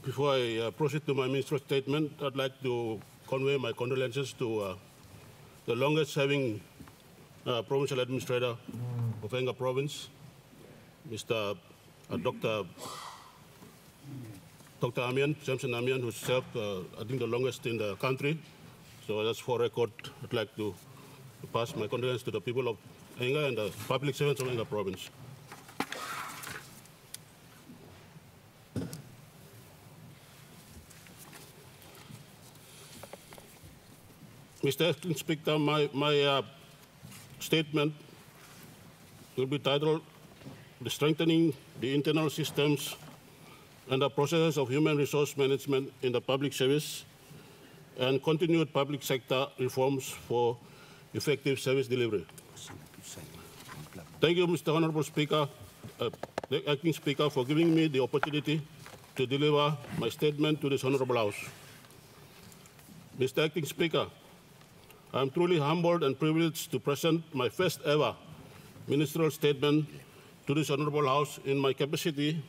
Before I proceed to my ministerial statement, I'd like to convey my condolences to the longest-serving provincial administrator of Enga Province, Mr. Dr. Amian, Samson Amian, who served, I think, the longest in the country. So that's for record. I'd like to pass my condolences to the people of Enga and the public servants of Enga Province. Mr. Acting Speaker, my statement will be titled "The Strengthening the Internal Systems and the Processes of Human Resource Management in the Public Service and Continued Public Sector Reforms for Effective Service Delivery." Thank you, Mr. Honorable Speaker, the Acting Speaker, for giving me the opportunity to deliver my statement to this Honorable House. Mr. Acting Speaker, I am truly humbled and privileged to present my first ever ministerial statement to this Honorable House in my capacity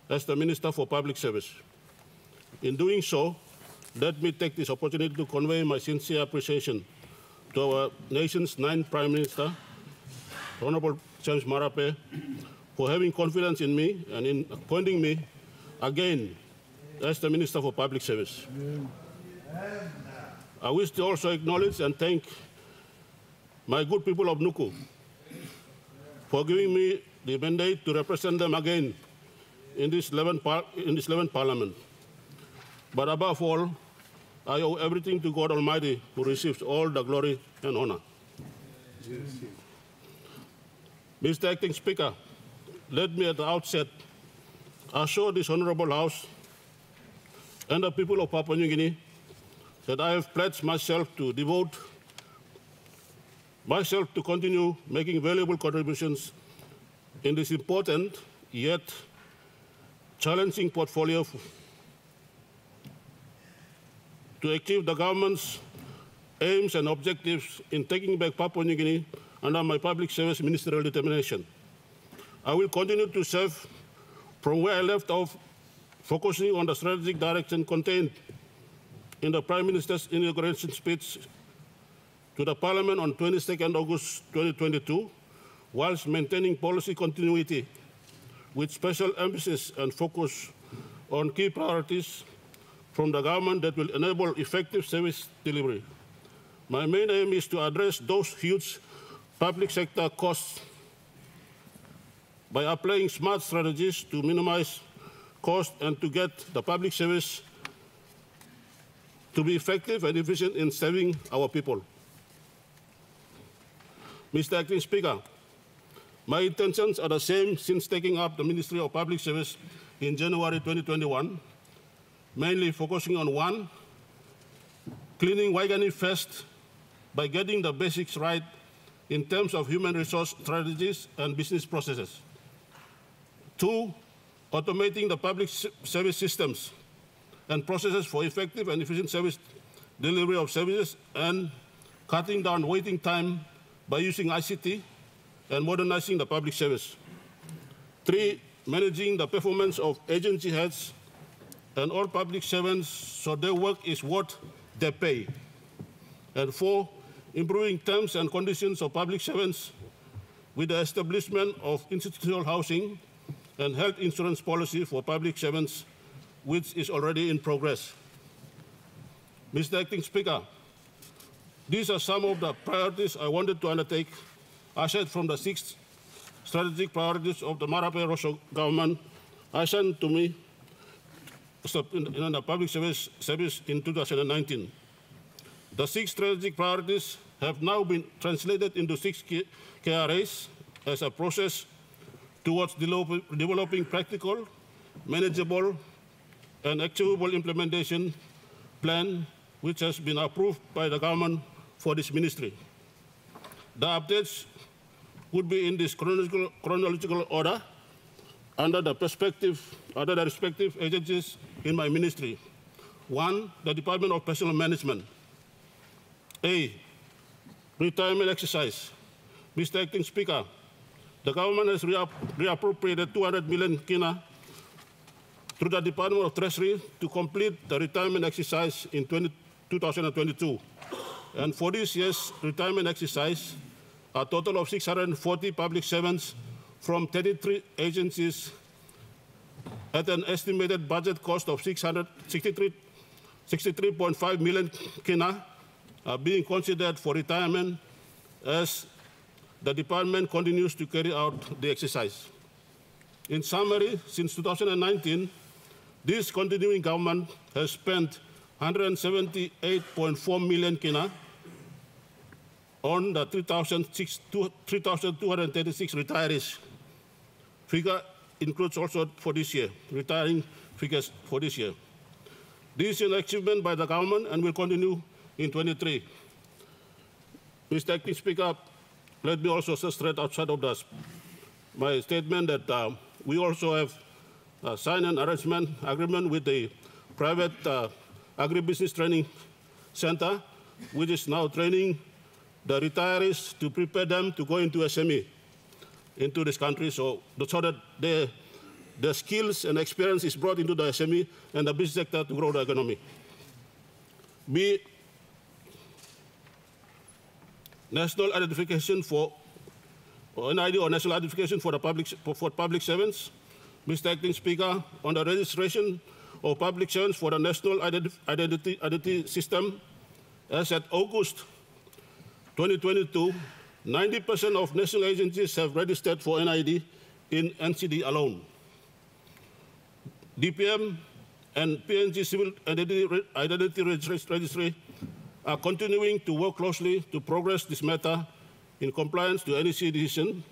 as the Minister for Public Service. In doing so, let me take this opportunity to convey my sincere appreciation to our nation's 9th Prime Minister, Honorable James Marape, for having confidence in me and in appointing me again as the Minister for Public Service. I wish to also acknowledge and thank my good people of Nuku for giving me the mandate to represent them again in this 11th Parliament. But above all, I owe everything to God Almighty, who receives all the glory and honor. Yes. Mr. Acting Speaker, let me at the outset assure this Honourable House and the people of Papua New Guinea that I have pledged myself to devote myself to continue making valuable contributions in this important yet challenging portfolio to achieve the government's aims and objectives in taking back Papua New Guinea under my public service ministerial determination. I will continue to serve from where I left off, focusing on the strategic direction contained in the Prime Minister's inauguration speech to the Parliament on 22nd August 2022, whilst maintaining policy continuity with special emphasis and focus on key priorities from the government that will enable effective service delivery. My main aim is to address those huge public sector costs by applying smart strategies to minimize cost and to get the public service to be effective and efficient in serving our people. Mr. Acting Speaker, my intentions are the same since taking up the Ministry of Public Service in January 2021, mainly focusing on 1, cleaning Waigani first by getting the basics right in terms of human resource strategies and business processes. 2, automating the public service systems and processes for effective and efficient service delivery of services and cutting down waiting time by using ICT and modernizing the public service. 3, managing the performance of agency heads and all public servants so their work is worth their pay. And 4, improving terms and conditions of public servants with the establishment of institutional housing and health insurance policy for public servants, which is already in progress. Mr. Acting Speaker, these are some of the priorities I wanted to undertake aside from the 6 strategic priorities of the Marape-Rosso government assigned to me in the public service in 2019. The 6 strategic priorities have now been translated into 6 KRAs as a process towards developing practical, manageable, and achievable implementation plan, which has been approved by the government for this ministry. The updates would be in this chronological order under the respective agencies in my ministry. 1, the Department of Personnel Management. A, retirement exercise. Mr. Acting Speaker, the government has reappropriated 200 million kina through the Department of Treasury to complete the retirement exercise in 2022. And for this year's retirement exercise, a total of 640 public servants from 33 agencies at an estimated budget cost of 63.5 million kina are being considered for retirement as the department continues to carry out the exercise. In summary, since 2019, this continuing government has spent 178.4 million kina on the 3,236 retirees. Figure includes also for this year, retiring figures for this year. This is an achievement by the government and will continue in 23. Mr. Acting Speaker, let me also say straight outside of my statement that we also have signed an arrangement agreement with the private agribusiness training center, which is now training the retirees to prepare them to go into SME into this country, so that the skills and experience is brought into the SME and the business sector to grow the economy. B, national identification for NID or national identification for the public servants. Mr. Acting Speaker, on the registration of public servants for the national identity system, as at August 2022, 90% of national agencies have registered for NID in NCD alone. DPM and PNG Civil Identity Registry are continuing to work closely to progress this matter in compliance to NEC decision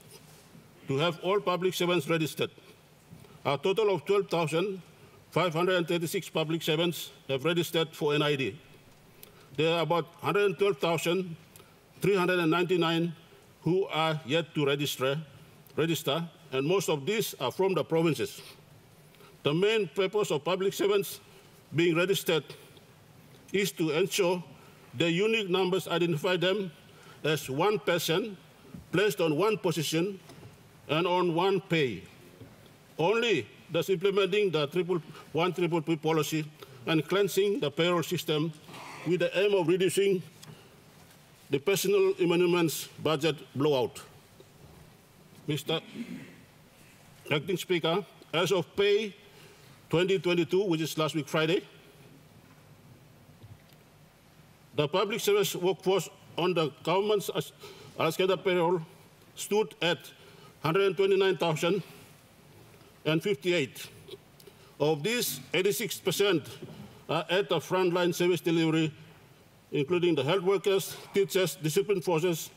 to have all public servants registered. A total of 12,536 public servants have registered for NID. There are about 112,399 who are yet to register, and most of these are from the provinces. The main purpose of public servants being registered is to ensure the unique numbers identify them as one person placed on one position and on one pay. Only thus implementing the 1,333 policy and cleansing the payroll system with the aim of reducing the personal emoluments budget blowout. Mr. Acting Speaker, as of pay 2022, which is last week Friday, the public service workforce on the government's allocated payroll stood at 129,058. Of these, 86% are at the frontline service delivery, including the health workers, teachers, discipline forces,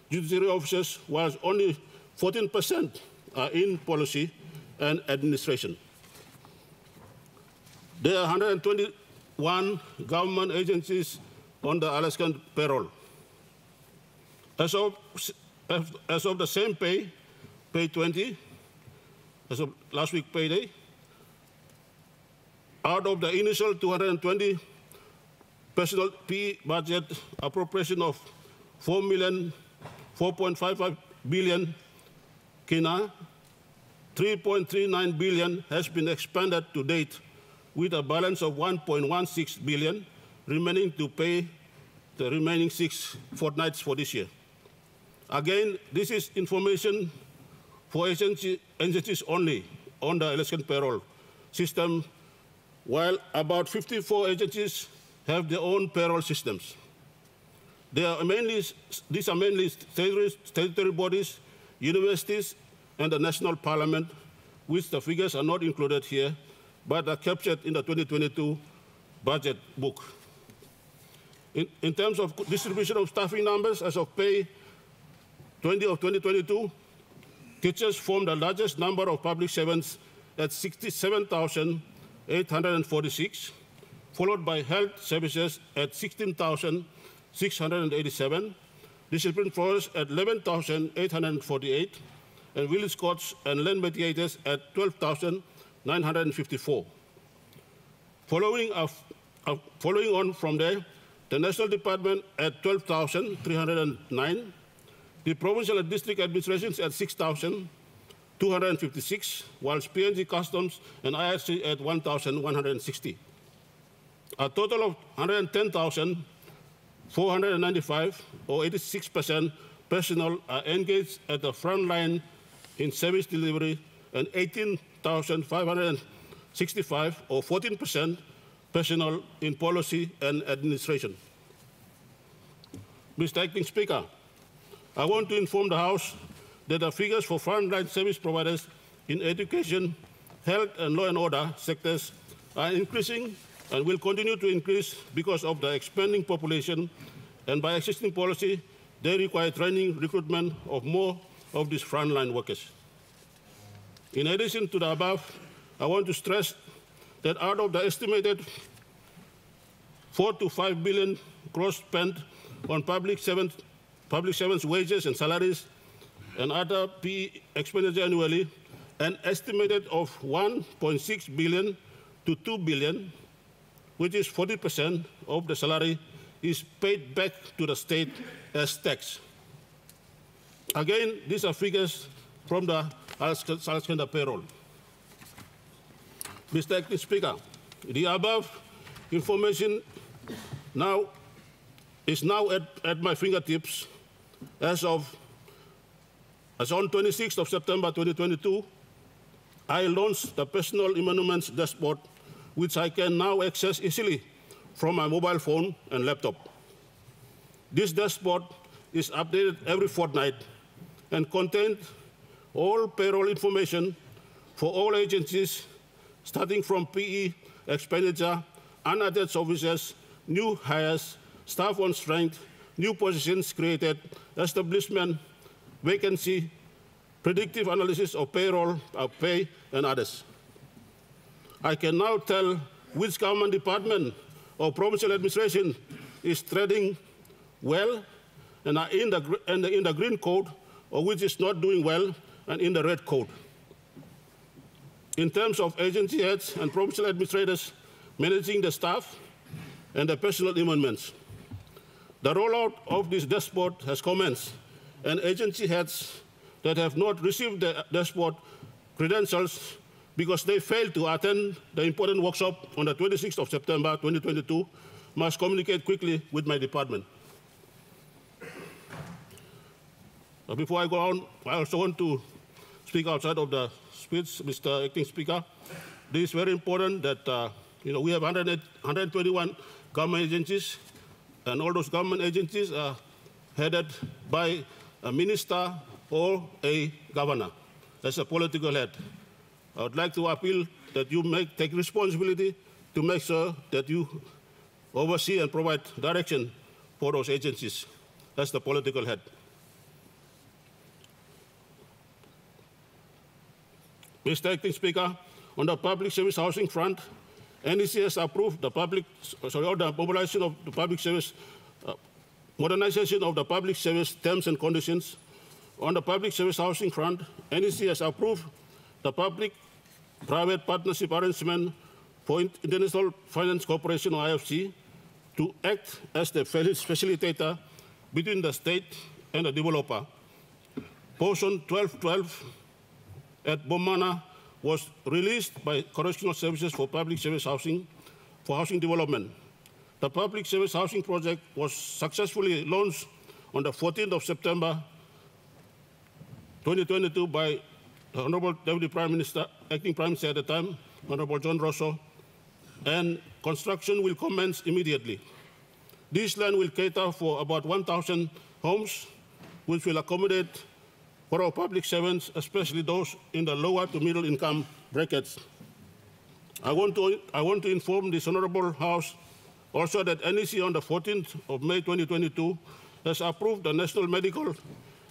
judiciary officers, whilst only 14% are in policy and administration. There are 121 government agencies on the Alaskan payroll. As of the same pay 20, as of last week payday, out of the initial 220 personal P budget appropriation of 4.55 billion kina, 3.39 billion has been expended to date, with a balance of 1.16 billion remaining to pay the remaining 6 fortnights for this year. Again, this is information for agencies only on the Alaskan payroll system, while about 54 agencies have their own payroll systems. These are mainly statutory bodies, universities, and the national parliament, which the figures are not included here, but are captured in the 2022 budget book. In terms of distribution of staffing numbers, as of pay 20 of 2022, teachers form the largest number of public servants at 67,846, followed by health services at 16,687, discipline force at 11,848, and village courts and land mediators at 12,954. Following on from there, the national department at 12,309, the provincial and district administrations at 6,000, 256, whilst PNG Customs and IRC at 1,160. A total of 110,495, or 86% personnel, are engaged at the front line in service delivery, and 18,565, or 14% personnel in policy and administration. Mr. Acting Speaker, I want to inform the House that the figures for frontline service providers in education, health, and law and order sectors are increasing and will continue to increase because of the expanding population, and by existing policy, they require training recruitment of more of these frontline workers. In addition to the above, I want to stress that out of the estimated 4 to 5 billion gross spent on public servants' wages and salaries and other PE expenditure annually, an estimated of 1.6 billion to 2 billion, which is 40% of the salary, is paid back to the state as tax. Again, these are figures from the Alexander payroll. Mr. Acting Speaker, the above information is now at my fingertips as on 26th of September 2022, I launched the Personal Emoluments Dashboard, which I can now access easily from my mobile phone and laptop. This dashboard is updated every fortnight and contains all payroll information for all agencies, starting from PE expenditure, unattached officers, new hires, staff on strength, new positions created, establishment, vacancy, predictive analysis of payroll, pay, and others. I can now tell which government department or provincial administration is treading well and are in the green code, or which is not doing well and in the red code. In terms of agency heads and provincial administrators managing the staff and the personal emoluments, the rollout of this dashboard has commenced, and agency heads that have not received the dashboard credentials because they failed to attend the important workshop on the 26th of September 2022 must communicate quickly with my department. Before I go on, I also want to speak outside of the speech, Mr. Acting Speaker. This is very important that we have 121 government agencies, and all those government agencies are headed by a minister or a governor. That's a political head. I would like to appeal that you take responsibility to make sure that you oversee and provide direction for those agencies. That's the political head. Mr. Acting Speaker, on the public service housing front, NEC has approved the mobilization of the public service, modernization of the public service terms and conditions. On the public service housing front, NEC has approved the public-private partnership arrangement for International Finance Corporation, or IFC, to act as the facilitator between the state and the developer. Portion 1212 at Bomana was released by Correctional Services for Public Service Housing for housing development. The public service housing project was successfully launched on the 14th of September 2022 by the Honorable Deputy Prime Minister, Acting Prime Minister at the time, Honorable John Rosso, and construction will commence immediately. This land will cater for about 1,000 homes, which will accommodate for our public servants, especially those in the lower to middle income brackets. I want to inform this Honorable House also that NEC on the 14th of May 2022 has approved the National Medical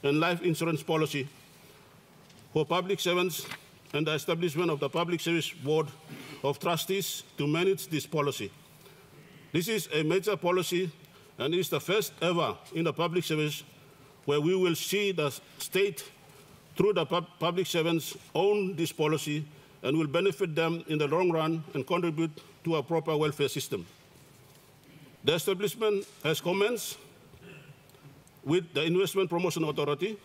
and Life Insurance Policy for public servants and the establishment of the Public Service Board of Trustees to manage this policy. This is a major policy and is the first ever in the public service where we will see the state, through the public servants, own this policy and will benefit them in the long run and contribute to a proper welfare system. The establishment has commenced with the Investment Promotion Authority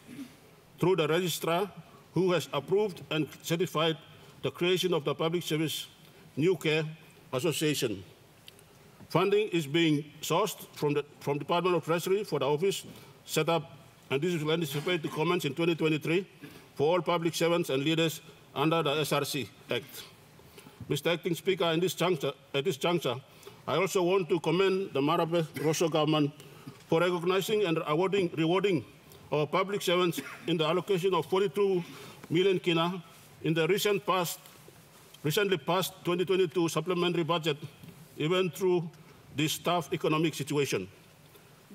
through the registrar, who has approved and certified the creation of the Public Service New Care Association. Funding is being sourced from Department of Treasury for the office set up, and this will anticipate to commence in 2023 for all public servants and leaders under the SRC Act. Mr. Acting Speaker, at this juncture, I also want to commend the Marape Rosso government for recognizing and rewarding our public servants in the allocation of 42 million kina in the recently passed 2022 supplementary budget, even through this tough economic situation.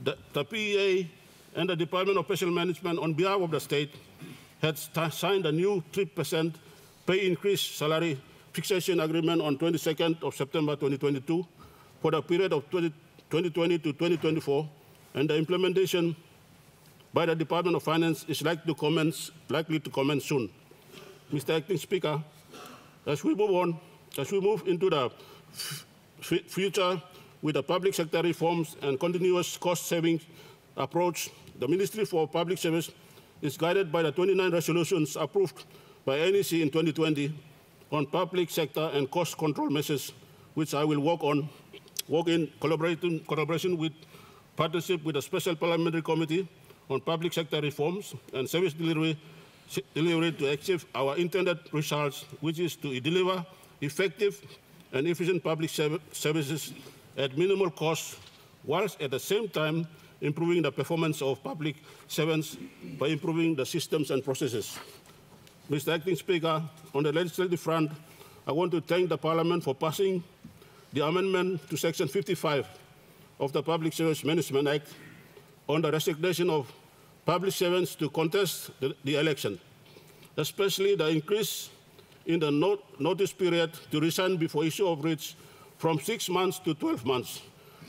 The PEA and the Department of Special Management, on behalf of the state, had signed a new 3% pay increase salary fixation agreement on 22nd of September 2022 for the period of 2020 to 2024, and the implementation by the Department of Finance is likely to commence soon. Mr. Acting Speaker, as we move into the future with the public sector reforms and continuous cost-saving approach, the Ministry for Public Service is guided by the 29 resolutions approved by NEC in 2020 on public sector and cost control measures, which I will work in collaboration with partnership with the Special Parliamentary Committee on Public Sector Reforms and Service Delivery to achieve our intended results, which is to deliver effective and efficient public services at minimal cost, whilst at the same time improving the performance of public servants by improving the systems and processes. Mr. Acting Speaker, on the legislative front, I want to thank the Parliament for passing the amendment to Section 55 of the Public Service Management Act on the resignation of public servants to contest the election, especially the increase in the notice period to resign before issue of writs from 6 months to 12 months,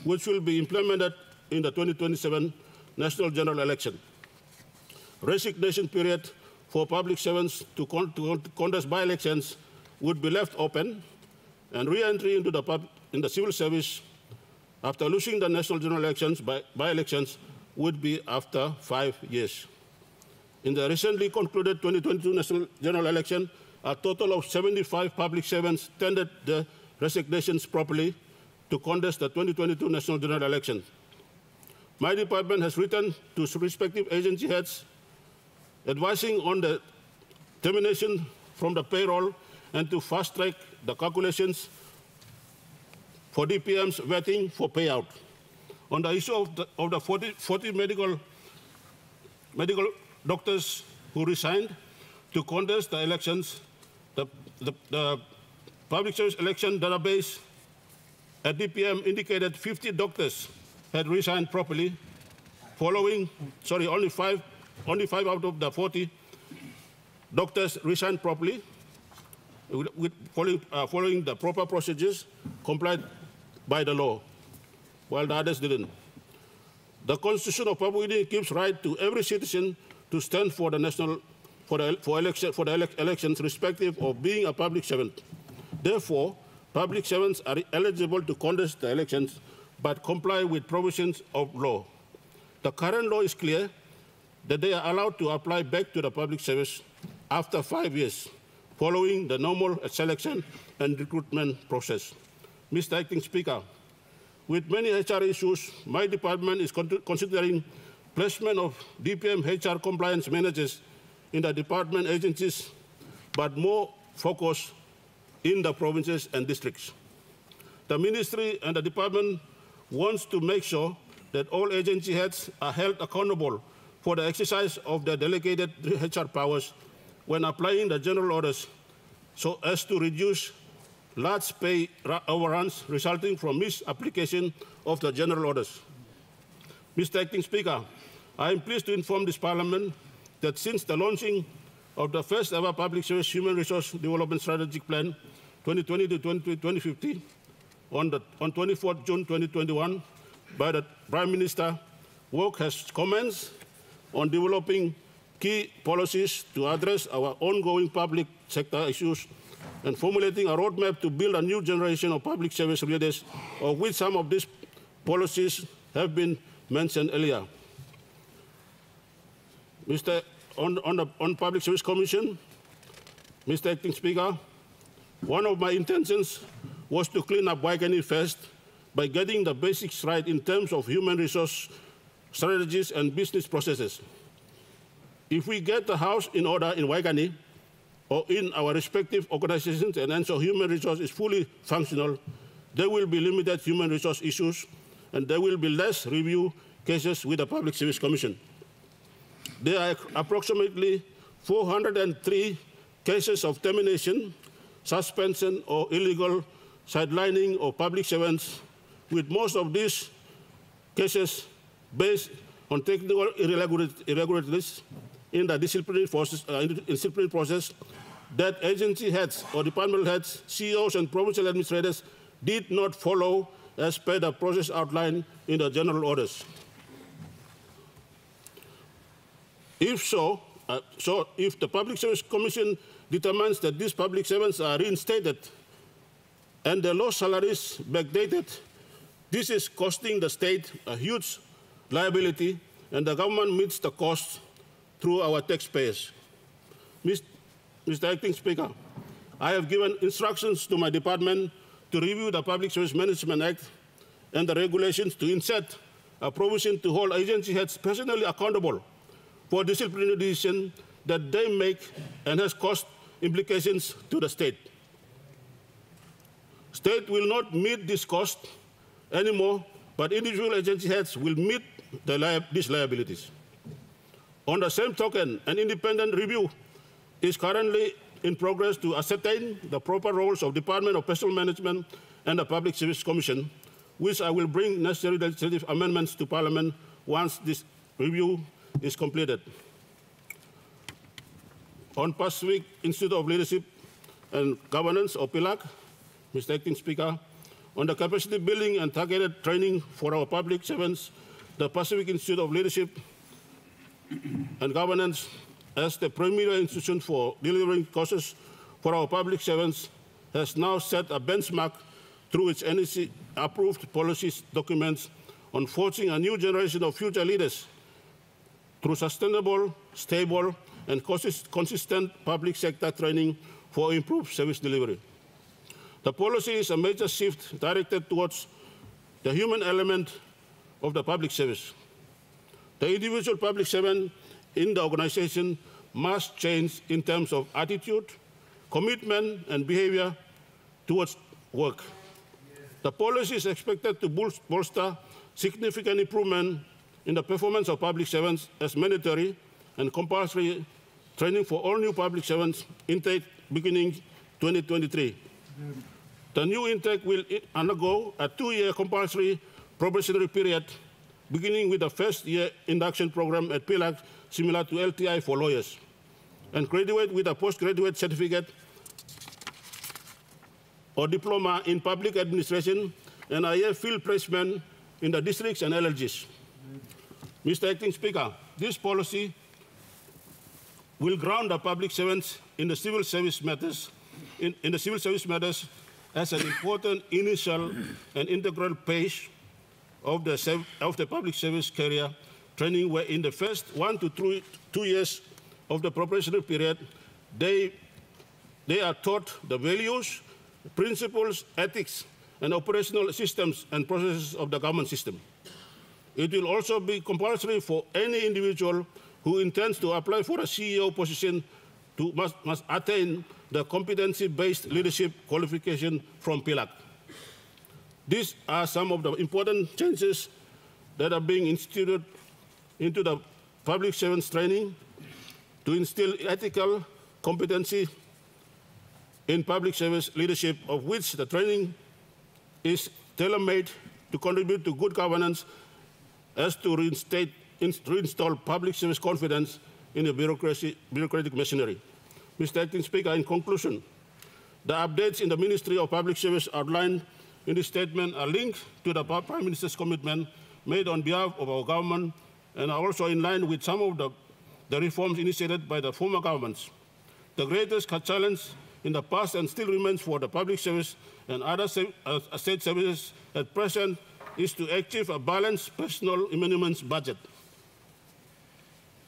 which will be implemented in the 2027 National General Election. Resignation period for public servants to contest by-elections would be left open, and re-entry into the civil service after losing the National General Elections by-elections would be after 5 years. In the recently concluded 2022 National General Election, a total of 75 public servants tendered the resignations properly to contest the 2022 National General Election. My department has written to respective agency heads advising on the termination from the payroll and to fast-track the calculations for DPM's vetting for payout. On the issue of the 40 medical doctors who resigned to contest the elections, the Public Service Election Database at DPM indicated 50 doctors had resigned properly, only five out of the 40 doctors resigned properly, following the proper procedures complied by the law, while the others didn't. The Constitution of Papua New Guinea gives right to every citizen to stand for the elections, respective of being a public servant. Therefore, public servants are eligible to contest the elections, but comply with provisions of law. The current law is clear that they are allowed to apply back to the public service after 5 years, following the normal selection and recruitment process. Mr. Acting Speaker, with many HR issues, my department is considering placement of DPM HR compliance managers in the department agencies, but more focus in the provinces and districts. The ministry and the department wants to make sure that all agency heads are held accountable for the exercise of their delegated HR powers when applying the general orders, so as to reduce large pay overruns resulting from misapplication of the general orders. Mr. Acting Speaker, I am pleased to inform this Parliament that since the launching of the first ever Public Service Human Resource Development Strategic Plan 2020 to 2050 on 24th June 2021 by the Prime Minister, work has commenced on developing key policies to address our ongoing public sector issues and formulating a roadmap to build a new generation of public service leaders, of which some of these policies have been mentioned earlier. Mr. on Public Service Commission, Mr. Acting Speaker, one of my intentions was to clean up Waikani first by getting the basics right in terms of human resource strategies and business processes. If we get the house in order in Waikani or in our respective organizations and ensure human resource is fully functional, there will be limited human resource issues and there will be less review cases with the Public Service Commission. There are approximately 403 cases of termination, suspension, or illegal sidelining of public servants, with most of these cases based on technical irregularities in the disciplinary process that agency heads or departmental heads, CEOs, and provincial administrators did not follow as per the process outlined in the general orders. If if the Public Service Commission determines that these public servants are reinstated and their lost salaries backdated, this is costing the state a huge liability, and the government meets the cost through our taxpayers. Mr. Acting Speaker, I have given instructions to my department to review the Public Service Management Act and the regulations to insert a provision to hold agency heads personally accountable for disciplinary decisions that they make and has cost implications to the state. State will not meet this cost anymore, but individual agency heads will meet these liabilities. On the same token, an independent review is currently in progress to ascertain the proper roles of Department of Personnel Management and the Public Service Commission, which I will bring necessary legislative amendments to Parliament once this review is completed. On Pacific Institute of Leadership and Governance, or PILAG, Mr. Acting Speaker, on the capacity building and targeted training for our public servants, the Pacific Institute of Leadership and Governance, as the premier institution for delivering courses for our public servants, has now set a benchmark through its NEC-approved policies documents on forging a new generation of future leaders through sustainable, stable, and consistent public sector training for improved service delivery. The policy is a major shift directed towards the human element of the public service. The individual public servant in the organization must change in terms of attitude, commitment, and behavior towards work. The policy is expected to bolster significant improvement in the performance of public servants as mandatory and compulsory training for all new public servants intake beginning 2023. The new intake will undergo a 2-year compulsory probationary period, beginning with the first-year induction program at PILAG, similar to LTI for lawyers, and graduate with a postgraduate certificate or diploma in public administration and a year field placement in the districts and LLGs. Mr. Acting Speaker, this policy will ground the public servants in the civil service matters, as an important initial and integral phase of the public service career training, where in the first 1 to 2 years of the probationary period, they are taught the values, principles, ethics, and operational systems and processes of the government system. It will also be compulsory for any individual who intends to apply for a CEO position to must attain the competency-based leadership qualification from PILAG. These are some of the important changes that are being instituted into the public servants training to instill ethical competency in public service leadership, of which the training is tailor-made to contribute to good governance as to reinstall public service confidence in the bureaucratic machinery. Mr. Acting Speaker, in conclusion, the updates in the Ministry of Public Service outlined in this statement are linked to the Prime Minister's commitment made on behalf of our government and are also in line with some of the reforms initiated by the former governments. The greatest challenge in the past and still remains for the public service and other state services at present is to achieve a balanced personal emoluments budget.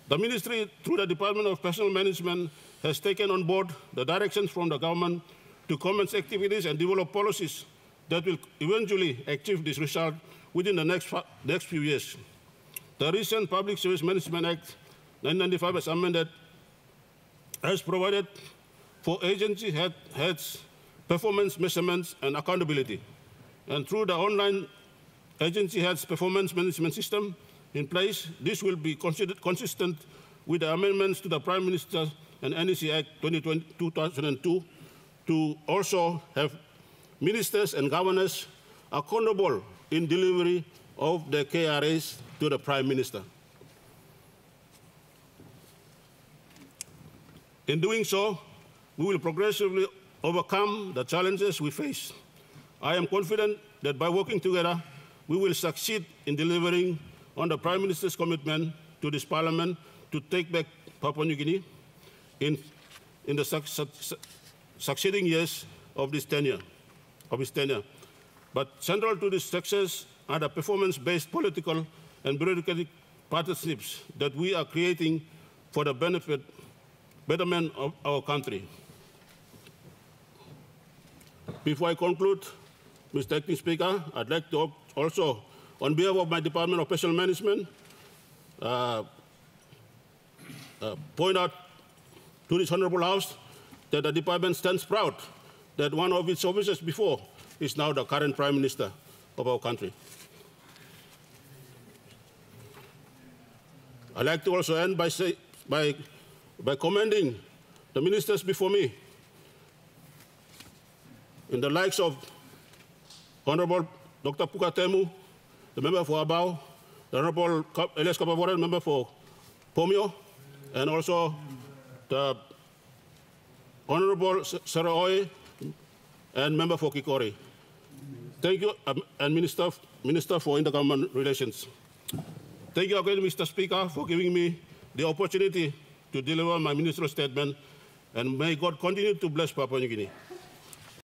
The Ministry, through the Department of Personnel Management, has taken on board the directions from the government to commence activities and develop policies that will eventually achieve this result within the next few years. The recent Public Service Management Act 1995 as amended has provided for agency heads performance measurements and accountability. And through the online agency heads performance management system in place, this will be considered consistent with the amendments to the Prime Minister and NEC Act 2002 to also have ministers and governors accountable in delivery of the KRAs to the Prime Minister. In doing so, we will progressively overcome the challenges we face. I am confident that by working together, we will succeed in delivering on the Prime Minister's commitment to this Parliament to take back Papua New Guinea in the succeeding years of his tenure. But central to this success are the performance-based political and bureaucratic partnerships that we are creating for the betterment of our country. Before I conclude, Mr. Acting Speaker, I'd like to also, on behalf of my Department of Personnel Management, point out to this Honourable House that the department stands proud that one of its officers before is now the current Prime Minister of our country. I'd like to also end by commending the ministers before me, in the likes of Honourable Dr. Pukatemu, the member for Abau, the Honourable Elias Kapavoren, member for Pomio, and also the Honourable Saraoi, and member for Kikori. Thank you, and Minister for Intergovernmental Relations. Thank you again, Mr. Speaker, for giving me the opportunity to deliver my ministerial statement, and may God continue to bless Papua New Guinea.